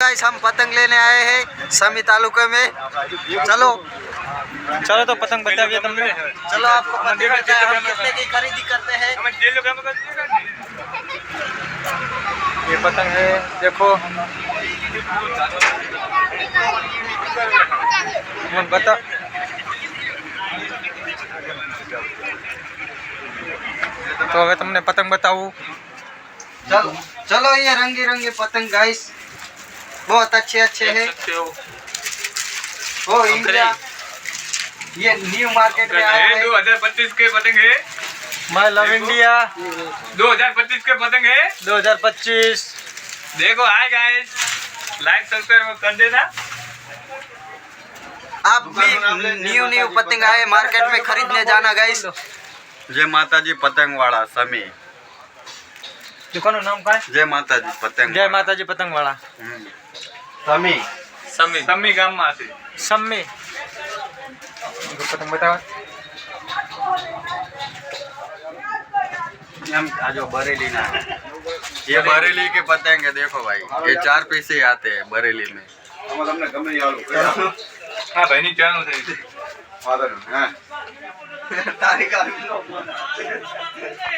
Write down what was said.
Guys हम पतंग लेने आए हैं समी तालुका में। चलो चलो तो पतंग बताइए तुमने। चलो आपको पतंग बताएं हम कितने की खरीदी करते हैं। ये पतंग है, देखो बता। तो હવે તમને પતંગ બતાવું। चलो चलो ये रंगे रंगे पतंग गाइस बहुत अच्छे हैं। ओ इंडिया ये न्यू मार्केट में आया है। 2025 के पतंग है। माय लव इंडिया 2025 के पतंग है। 2025। देखो हाय गाइस, लाइक सब्सक्राइब कर देना। आप भी न्यू पतंग आए मार्केट में खरीदने जाना गाइस। जय माताजी पतंग वाला समी। दुकान नाम का है जय माताजी पतंग। जय माताजी पतंग वाला समी। समी समी गाम में आती सम्मी पतंग बताओ। हम जो बरेली ना ये बरेली के पतंग है। देखो भाई ये 4 पीस ही आते हैं बरेली में। हाँ भाई नहीं चैनल थे। हाँ।